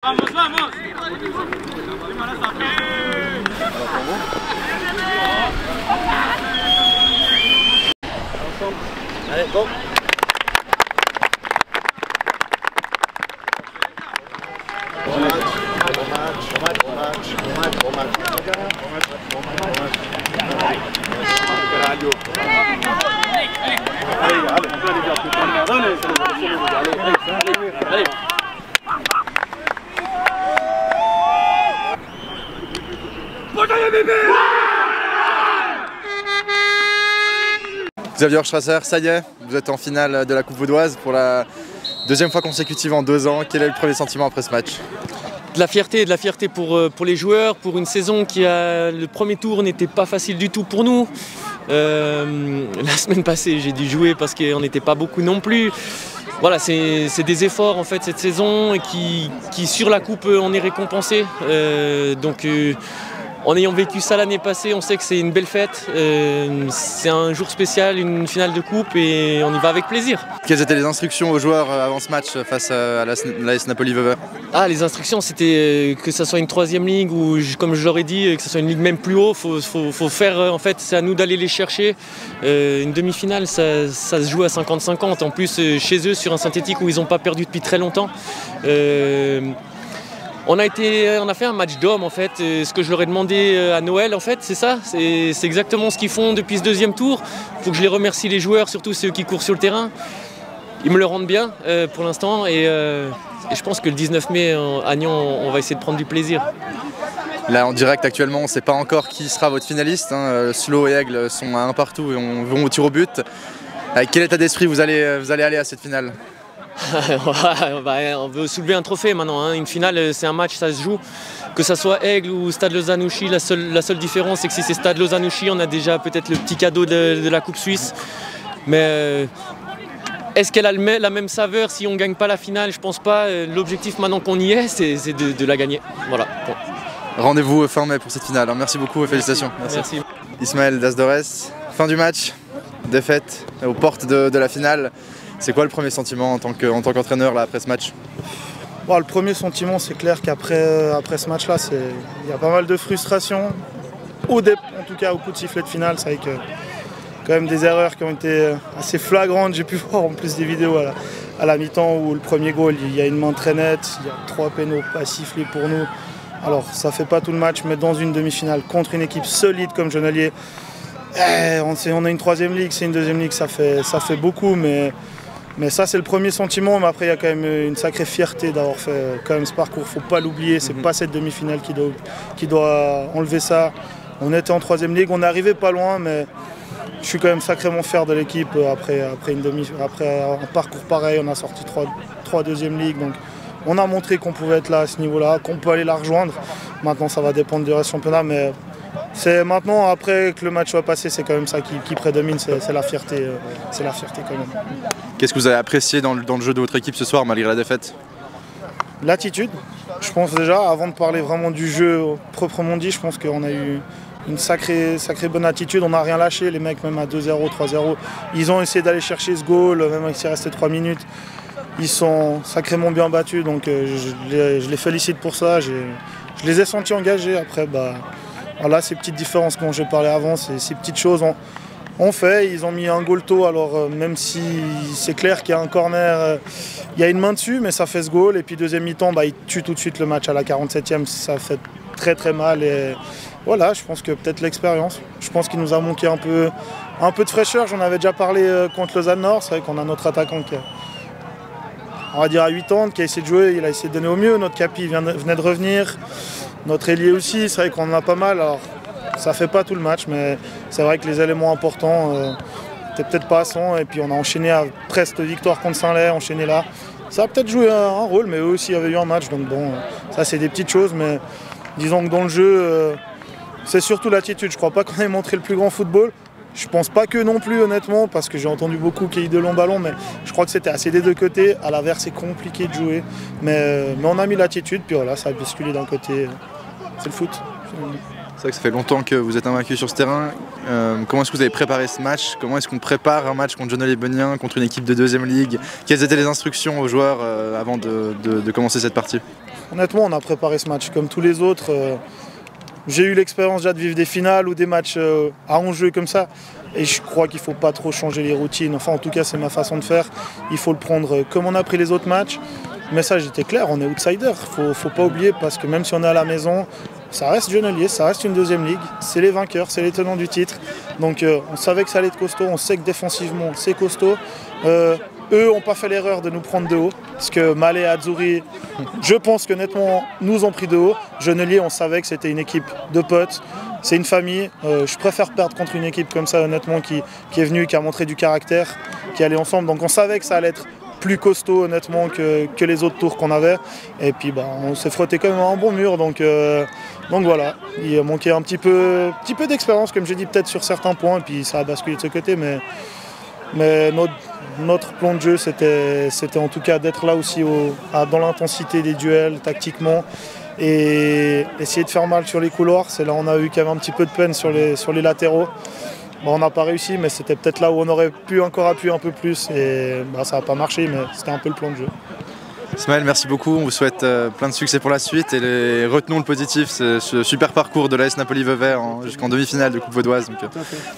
Vamos, vamos. Allez, go. Bon match. Xavier Strasser, ça y est, vous êtes en finale de la Coupe Vaudoise pour la deuxième fois consécutive en 2 ans. Quel est le premier sentiment après ce match? De la fierté pour les joueurs, pour une saison qui le premier tour n'était pas facile du tout pour nous. La semaine passée, j'ai dû jouer parce qu'on n'était pas beaucoup non plus. Voilà, c'est des efforts en fait cette saison qui sur la coupe on est récompensé. En ayant vécu ça l'année passée, on sait que c'est une belle fête. C'est un jour spécial, une finale de coupe et on y va avec plaisir. Quelles étaient les instructions aux joueurs avant ce match face à l'AS Napoli Vevey? Les instructions c'était que ça soit une 3e ligue ou comme je leur ai dit, que ça soit une ligue même plus haut. Faut faire en fait, c'est à nous d'aller les chercher. Une demi-finale, ça se joue à 50-50. En plus chez eux sur un synthétique où ils n'ont pas perdu depuis très longtemps. On a fait un match d'hommes en fait, ce que je leur ai demandé à Noël en fait, c'est ça, c'est exactement ce qu'ils font depuis ce 2e tour. Il faut que je les remercie les joueurs, surtout ceux qui courent sur le terrain. Ils me le rendent bien pour l'instant et je pense que le 19 mai à Nyon, on va essayer de prendre du plaisir. Là en direct actuellement, on ne sait pas encore qui sera votre finaliste. Slow et Aigle sont à 1 partout et vont au tir au but. Avec quel état d'esprit vous allez aller à cette finale? On veut soulever un trophée maintenant. Une finale, c'est un match, ça se joue. Que ça soit Aigle ou Stade Lozanouchi, la seule différence, c'est que si c'est Stade Lozanouchi, on a déjà peut-être le petit cadeau de la Coupe Suisse. Mais est-ce qu'elle a la même saveur si on ne gagne pas la finale? Je pense pas. L'objectif maintenant qu'on y est, c'est de la gagner. Voilà. Bon. Rendez-vous fin mai pour cette finale. Merci beaucoup et félicitations. Merci. Ismaël Dasdores, fin du match, défaite aux portes de la finale. C'est quoi le premier sentiment en tant qu'entraîneur là, après ce match? Le premier sentiment, c'est clair qu'après ce match-là, il y a pas mal de frustration. En tout cas, au coup de sifflet de finale, c'est vrai que quand même des erreurs qui ont été assez flagrantes. J'ai pu voir en plus des vidéos à la mi-temps où le premier goal, il y a une main très nette, il y a 3 pénaux pas sifflés pour nous. Alors ça fait pas tout le match, mais dans une demi-finale contre une équipe solide comme Genolier, on a une 3e ligue, c'est une 2e ligue, ça fait beaucoup, mais ça c'est le premier sentiment. Mais après il y a quand même une sacrée fierté d'avoir fait quand même ce parcours, faut pas l'oublier, c'est pas cette demi-finale qui doit enlever ça. On était en 3e ligue, on n'arrivait pas loin, mais je suis quand même sacrément fier de l'équipe après un parcours pareil. On a sorti 3 2e ligue, donc on a montré qu'on pouvait être là à ce niveau-là, qu'on peut aller la rejoindre. Maintenant ça va dépendre du reste championnat, mais c'est maintenant, après que le match soit passé, c'est quand même ça qui prédomine, c'est la fierté. C'est la fierté quand même. Qu'est-ce que vous avez apprécié dans le jeu de votre équipe ce soir malgré la défaite? L'attitude, je pense déjà, avant de parler vraiment du jeu proprement dit, je pense qu'on a eu une sacrée bonne attitude, on n'a rien lâché, les mecs même à 2-0, 3-0, ils ont essayé d'aller chercher ce goal, même s'il restait 3 minutes. Ils sont sacrément bien battus, donc je les félicite pour ça, je les ai sentis engagés. Après, voilà, ces petites différences dont j'ai parlé avant, ces petites choses, on fait. Ils ont mis un goal tôt, alors même si c'est clair qu'il y a un corner, il y a une main dessus, mais ça fait ce goal. Et puis 2e mi-temps, ils tuent tout de suite le match à la 47e, ça fait très très mal. Et voilà, je pense que peut-être l'expérience. Je pense qu'il nous a manqué un peu de fraîcheur. J'en avais déjà parlé contre Lausanne Nord. C'est vrai qu'on a notre attaquant qui on va dire à 8 ans, qui a essayé de jouer, il a essayé de donner au mieux. Notre capi venait de revenir. Notre ailier aussi, c'est vrai qu'on en a pas mal. Alors, ça fait pas tout le match, mais c'est vrai que les éléments importants n'étaient peut-être pas à 100. Et puis on a enchaîné à presque victoire contre Saint-Lay, enchaîné là. Ça a peut-être joué un rôle, mais eux aussi avaient eu un match. Donc bon, ça c'est des petites choses, mais disons que dans le jeu, c'est surtout l'attitude. Je crois pas qu'on ait montré le plus grand football. Je pense pas que non plus honnêtement, parce que j'ai entendu beaucoup qu'il y ait eu de longs ballons, mais je crois que c'était assez des deux côtés. À l'inverse, c'est compliqué de jouer, mais on a mis l'attitude, puis voilà, ça a basculé d'un côté. C'est le foot. C'est vrai que ça fait longtemps que vous êtes invaincu sur ce terrain. Comment est-ce que vous avez préparé ce match? Comment est-ce qu'on prépare un match contre Genolier-Benien, contre une équipe de 2e ligue? Quelles étaient les instructions aux joueurs avant de commencer cette partie? Honnêtement, on a préparé ce match comme tous les autres. J'ai eu l'expérience déjà de vivre des finales ou des matchs à enjeu comme ça. Et je crois qu'il ne faut pas trop changer les routines. Enfin, en tout cas, c'est ma façon de faire. Il faut le prendre comme on a pris les autres matchs. Le message était clair, on est outsider. Il ne faut pas oublier parce que même si on est à la maison, ça reste Genolier, ça reste une deuxième ligue. C'est les vainqueurs, c'est les tenants du titre. Donc on savait que ça allait être costaud. On sait que défensivement, c'est costaud. Eux n'ont pas fait l'erreur de nous prendre de haut. Parce que Malé et Azzurri, je pense que nettement, nous ont pris de haut. Genolier, on savait que c'était une équipe de potes. C'est une famille. Je préfère perdre contre une équipe comme ça, honnêtement, qui est venue, qui a montré du caractère, qui allait ensemble. Donc on savait que ça allait être plus costaud, honnêtement, que les autres tours qu'on avait. Et puis on s'est frotté quand même à un bon mur. Donc voilà, il manquait un petit peu d'expérience, comme j'ai dit, peut-être sur certains points. Et puis ça a basculé de ce côté. Mais notre plan de jeu, c'était en tout cas d'être là aussi dans l'intensité des duels, tactiquement. Et essayer de faire mal sur les couloirs. C'est là où on a eu quand même un petit peu de peine sur les latéraux. Bon, on n'a pas réussi, mais c'était peut-être là où on aurait pu encore appuyer un peu plus. Et ça n'a pas marché, mais c'était un peu le plan de jeu. Ismaël, merci beaucoup. On vous souhaite plein de succès pour la suite. Et retenons le positif, c'est ce super parcours de l'AS Napoli Vauvert jusqu'en demi-finale de Coupe Vaudoise. Donc,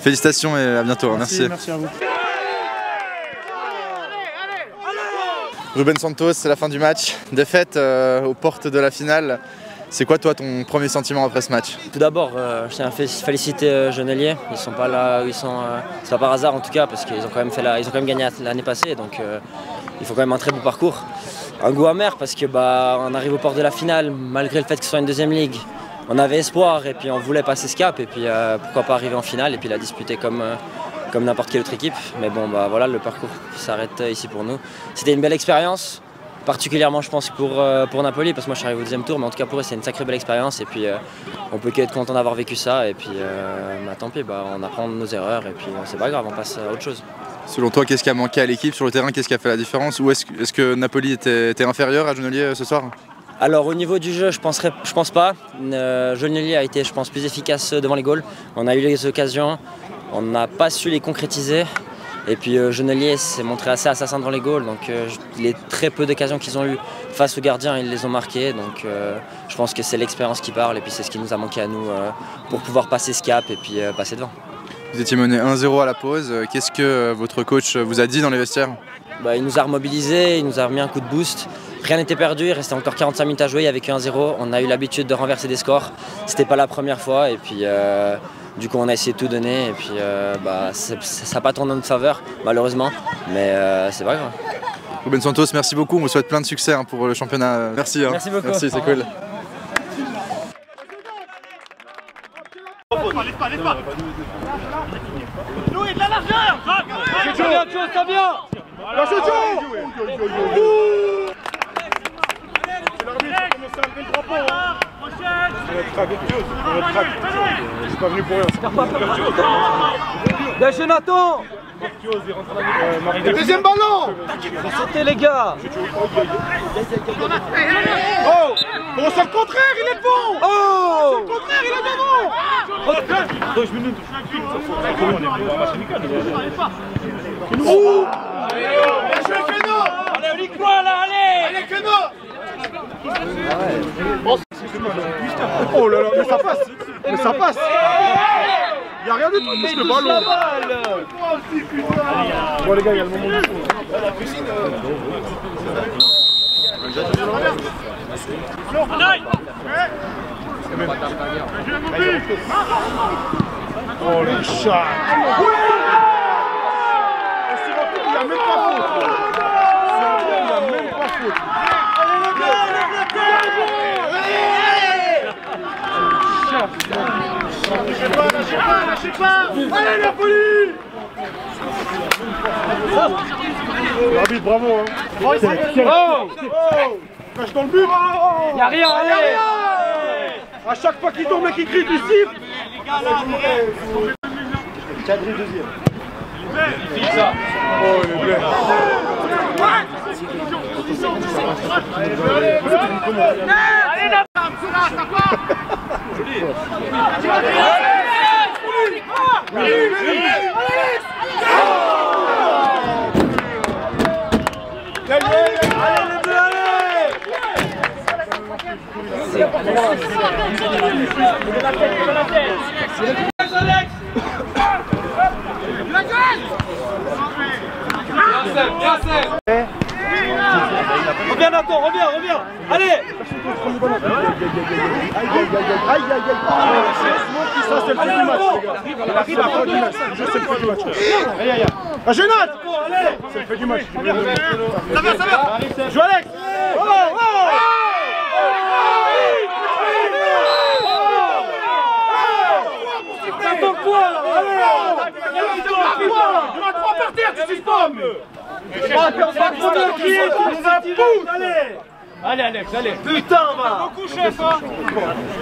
félicitations et à bientôt. Merci. Merci à vous. Ruben Santos, c'est la fin du match. Défaite aux portes de la finale. C'est quoi toi ton premier sentiment après ce match? Tout d'abord, je tiens à féliciter Genolier. Ils sont pas là où ils sont. C'est pas par hasard en tout cas parce qu'ils ont quand même gagné l'année passée, donc il faut quand même un très beau parcours. Un goût amer parce que on arrive aux portes de la finale malgré le fait que ce soit une deuxième ligue. On avait espoir et puis on voulait passer ce cap et puis pourquoi pas arriver en finale et puis la disputer comme n'importe quelle autre équipe. Mais bon, voilà, le parcours s'arrête ici pour nous. C'était une belle expérience. Particulièrement je pense pour Napoli parce que moi je suis arrivé au deuxième tour, mais en tout cas pour eux c'est une sacrée belle expérience et puis on peut qu'être content d'avoir vécu ça et puis tant pis, on apprend de nos erreurs et puis c'est pas grave, on passe à autre chose. Selon toi, qu'est-ce qui a manqué à l'équipe sur le terrain? Qu'est-ce qui a fait la différence? Ou est-ce que Napoli était inférieur à Genolier ce soir? Alors au niveau du jeu, je pense pas. Genolier a été je pense plus efficace devant les goals. On a eu les occasions, on n'a pas su les concrétiser. Et puis Genolier s'est montré assez assassin devant les goals, donc les très peu d'occasions qu'ils ont eues face aux gardiens, ils les ont marquées. Donc je pense que c'est l'expérience qui parle et puis c'est ce qui nous a manqué à nous pour pouvoir passer ce cap et puis passer devant. Vous étiez mené 1-0 à la pause. Qu'est-ce que votre coach vous a dit dans les vestiaires? Il nous a remobilisés, il nous a remis un coup de boost. Rien n'était perdu, il restait encore 45 minutes à jouer, il n'y avait que 1-0. On a eu l'habitude de renverser des scores. C'était pas la première fois et puis du coup on a essayé de tout donner et puis ça n'a pas tourné en notre faveur malheureusement, mais c'est pas grave. Ruben Santos, merci beaucoup, on vous souhaite plein de succès pour le championnat. Merci. Merci beaucoup. Merci, c'est cool. Nous, il y a de la largeur. Ça vient. Je suis pas venu pour rien. Lâchez Nathan. Deuxième ballon. C'était les gars. Oh, c'est le contraire, il est bon. Oh, C'est le contraire, il est devant. 12 minutes. Allez, on y croit là, allez. Allez, Keno. Oh là là, mais ça passe. Mais ça passe. Il n'y a rien du tout, parce que le ballon. Bon les gars, il y a le moment du oh le chat. Il n'a même pas faute. Il n'a même pas faute. Lâchez pas. Allez Napoli. L'arbitre, bravo. Oh, cache dans le but. y a rien, allez. À chaque fois qu'il tombe et qu'il crie, il siffle. Cadré deuxième. Oh, il est bleu. Allez, la femme, c'est là, ça part. Allez, Reviens Nathan, reviens. Allez. Ça c'est le fait du match. C'est le fait du match. C'est le fait du match. Génat. C'est le fait du match. Ça va. Joue Alex. T'attends quoi là? Il y en a 3 par terre, tu suspends. Allez Alex, allez. Putain va. Beaucoup chef hein.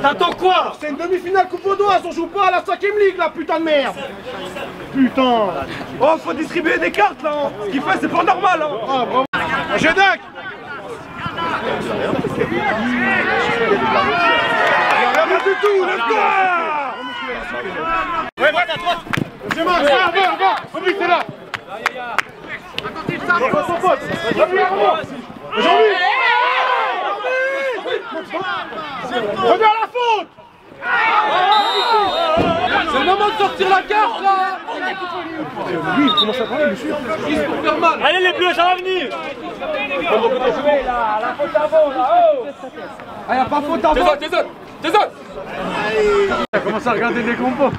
T'attends quoi? C'est une demi-finale Coupe Vaudoise, on joue pas à la 5ème ligue là, putain de merde. Putain. Oh faut distribuer des cartes là hein. Ce qu'il fait c'est pas normal hein. Ah bravo. Gédac. Rien du tout, lève-toi. Ouais, à droite. C'est Max, va. Oublie, t'es là. Jean-Louis. Reviens à la faute. C'est le moment de sortir la carte là. Oui, il commence à parler, monsieur. Allez les bleus, ça va venir. La faute avant là. Ah y'a pas faute avant. Tes autres. Il commence à regarder des compos.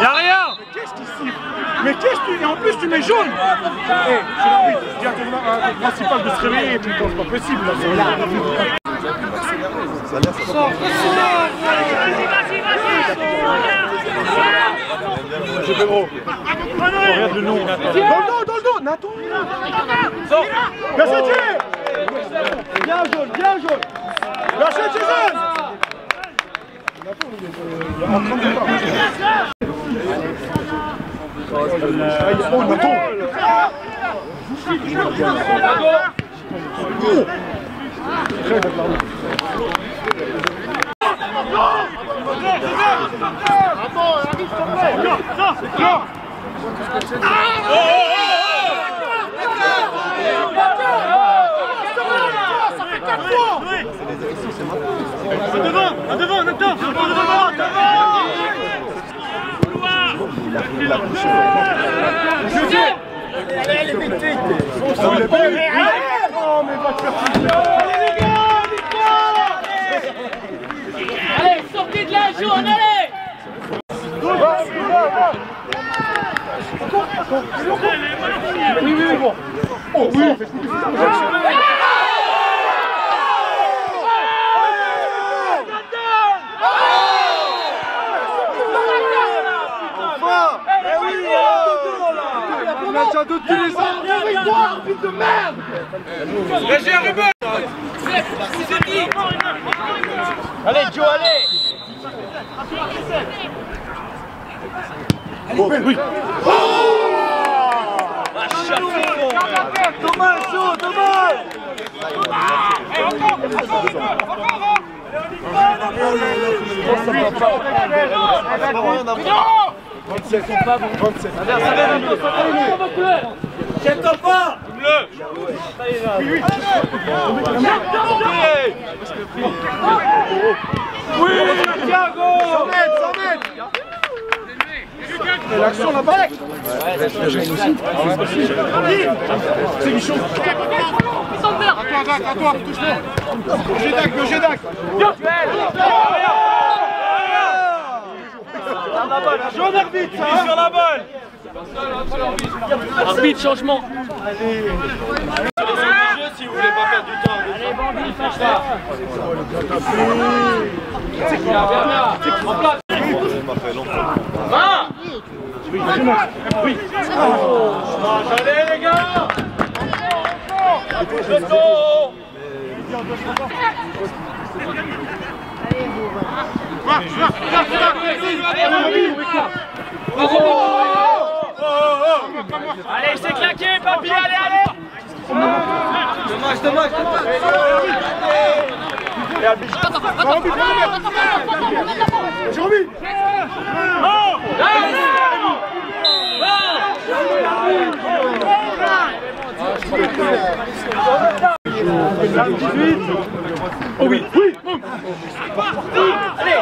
Y'a rien. Qu'est-ce qu'il siffle? Mais qu'est-ce que tu... Et en plus tu mets jaune. Hé, c'est l'arbitre. Dis à ton principal de se réveiller. C'est pas possible là. J'ai gros. Regarde le nom. Dans le dos, Nathan. Sors. Bien jaune. Lâchez Jason. Il est en train de voir. Devant, Nathan. Allez, les pétés. Allez, sortez de la jaune, allez. Oui, bon. Oh oui. Sans doute tous les ans. Victoire, fils de merde. Léger, Ruben. Allez, Joe, allez. Oui. Thomas, Joe, Thomas. Encore. 27. Tiens-toi pas. Bleu. Oui, Thiago. 100 mètres. L'action là-bas. C'est une chose. À toi, touche-moi. Le Gédac. Jaune arbitre, ça sur la balle. Arbitre, changement. Allez. Si vous voulez pas perdre du temps. Allez, Bambi, fâche là. En place. Oui. Allez les gars. Allez, c'est claqué, papy, allez. Dommage. Jean-Louis. Oh oui, oui. Allez,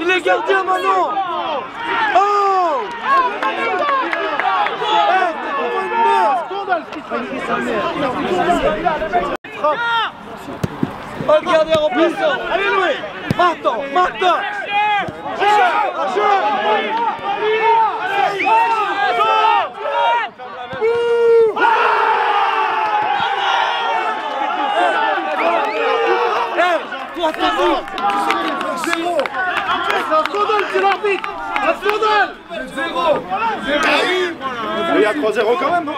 il est gardien maintenant. Oh, oh, le gardien remplaçant. Allez Louis, maintenant. C'est l'arbitre. Un scandale. Il y a 3-0 quand même, non?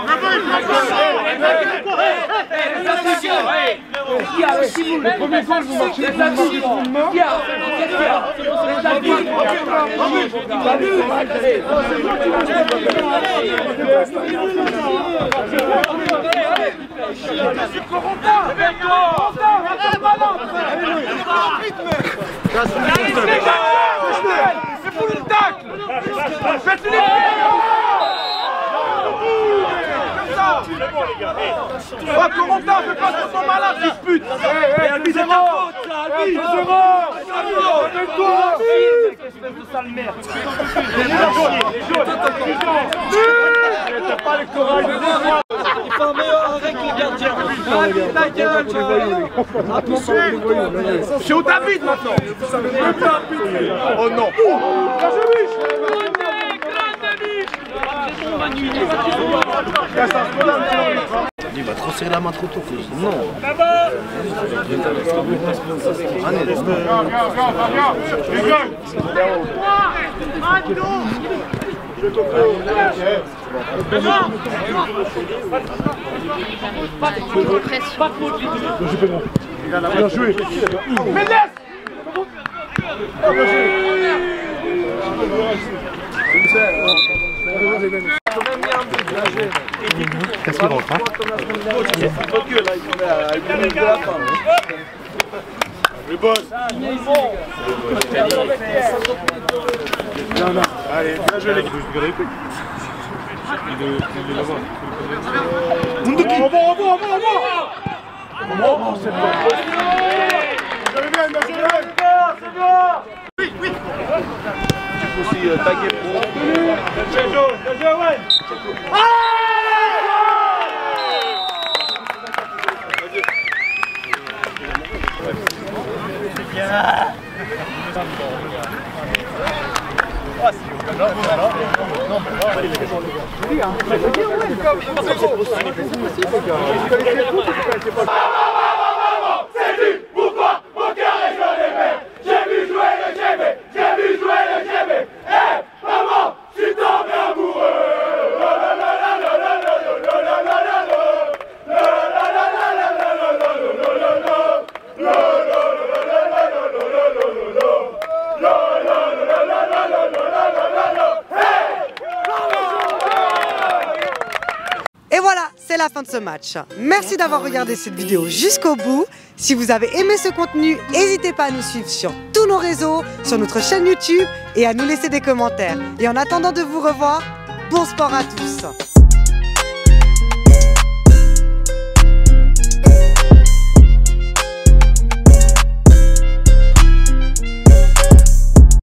Le premier goal, vous marchez C'est pour le tacle. Faites-le. Comme ça. Oh, Corentin, fais pas ton malade, dispute. Albi, c'est ta faute, ça, Albi. Espèce de sale merde. T'as pas le courage de voir. Il fait un meilleur avec le gardien. Ta gueule, je suis où t'habites maintenant. Oh non. Il va trop serrer la main trop tôt. Non. Bien joué. Mais laisse. Qu'est-ce qu'il rentre, hein? Le boss. Allez, bien joué l'équipe. Et voilà, c'est la fin de ce match. Merci d'avoir regardé cette vidéo jusqu'au bout. Si vous avez aimé ce contenu, n'hésitez pas à nous suivre sur tous nos réseaux, sur notre chaîne YouTube et à nous laisser des commentaires. Et en attendant de vous revoir, bon sport à tous.